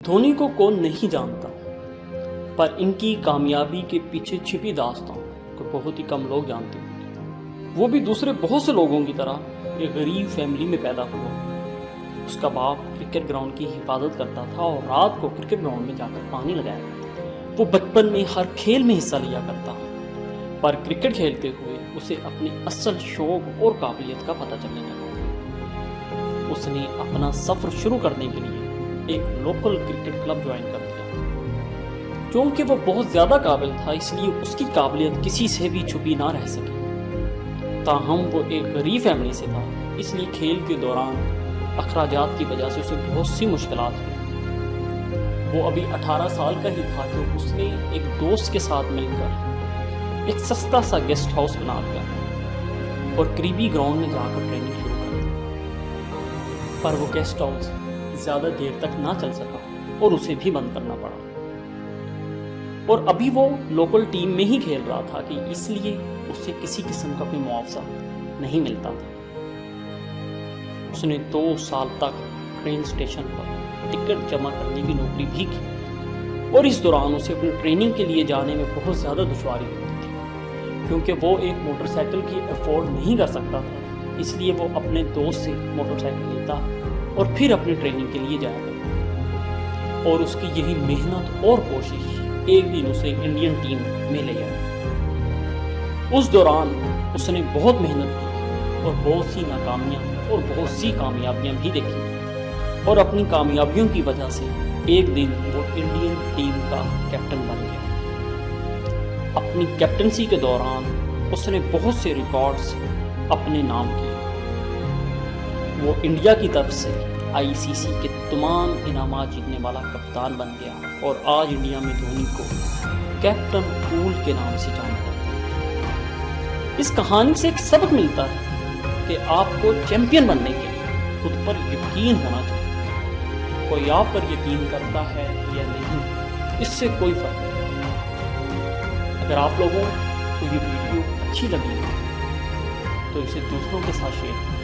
دھونی کو کون نہیں جانتا، پر ان کی کامیابی کے پیچھے چھپی داستان کو بہت ہی کم لوگ جانتے ہیں۔ وہ بھی دوسرے بہت سے لوگوں کی طرح ایک غریب فیملی میں پیدا ہوا۔ اس کا باپ کرکٹ گراؤنڈ کی حفاظت کرتا تھا اور رات کو کرکٹ گراؤنڈ میں جا کر پانی لگایا کرتا تھا۔ وہ بچپن میں ہر کھیل میں حصہ لیا کرتا، پر کرکٹ کھیلتے ہوئے اسے اپنے اصل شوق اور قابلیت کا پتہ چلنے لگا۔ اس نے اپنا سفر شروع کرنے کے لیے ایک لوکل کرکٹ کلب جوائن کر دیا۔ کیونکہ وہ بہت زیادہ قابل تھا، اس لیے اس کی قابلیت کسی سے بھی چھپی نہ رہ سکی۔ تاہم وہ ایک غریب فیملی سے تھا، اس لیے کھیل کے دوران اخراجات کی وجہ سے اسے بہت سی مشکلات ہوئی۔ وہ ابھی 18 سال کا ہی تھا کہ اس نے ایک دوست کے ساتھ مل کر ایک سستا سا گیسٹ ہاؤس بنا لیا اور قریبی گراؤنڈ میں جا کر ٹریننگ شروع کر دی۔ پر وہ گیسٹ ہاؤس زیادہ دیر تک نہ چل سکا اور اسے بھی بند کرنا پڑا، اور ابھی وہ لوکل ٹیم میں ہی کھیل رہا تھا کہ اس لیے اسے کسی قسم کا کوئی معاوضہ نہیں ملتا تھا۔ اس نے 2 سال تک ٹرین اسٹیشن پر ٹکٹ جمع کرنے کی نوکری بھی کی، اور اس دوران اسے اپنی ٹریننگ کے لیے جانے میں بہت زیادہ دشواری ہوتی تھی، کیونکہ وہ ایک موٹر سائیکل کی افورڈ نہیں کر سکتا تھا۔ اس لیے وہ اپنے دوست سے موٹر سائیکل لیتا اور پھر اپنی ٹریننگ کے لیے جایا کرتا، اور اس کی یہی محنت اور کوشش ایک دن اسے انڈین ٹیم میں لے آئی۔ اس دوران اس نے بہت محنت کی اور بہت سی ناکامیاں اور بہت سی کامیابیاں بھی دیکھی، اور اپنی کامیابیوں کی وجہ سے ایک دن وہ انڈین ٹیم کا کیپٹن بن گیا۔ اپنی کیپٹنسی کے دوران اس نے بہت سے ریکارڈز اپنے نام کیے۔ وہ انڈیا کی طرف سے ICC کے تمام انعامات جیتنے والا کپتان بن گیا، اور آج انڈیا میں دھونی کو کیپٹن کول کے نام سے جانا جاتا ہے۔ اس کہانی سے ایک سبق ملتا ہے کہ آپ کو چیمپئن بننے کے لیے خود پر یقین ہونا چاہیے۔ کوئی آپ پر یقین کرتا ہے یا نہیں، اس سے کوئی فرق نہیں۔ اگر آپ لوگوں کو یہ ویڈیو اچھی لگی تو اسے دوسروں کے ساتھ شیئر کریں۔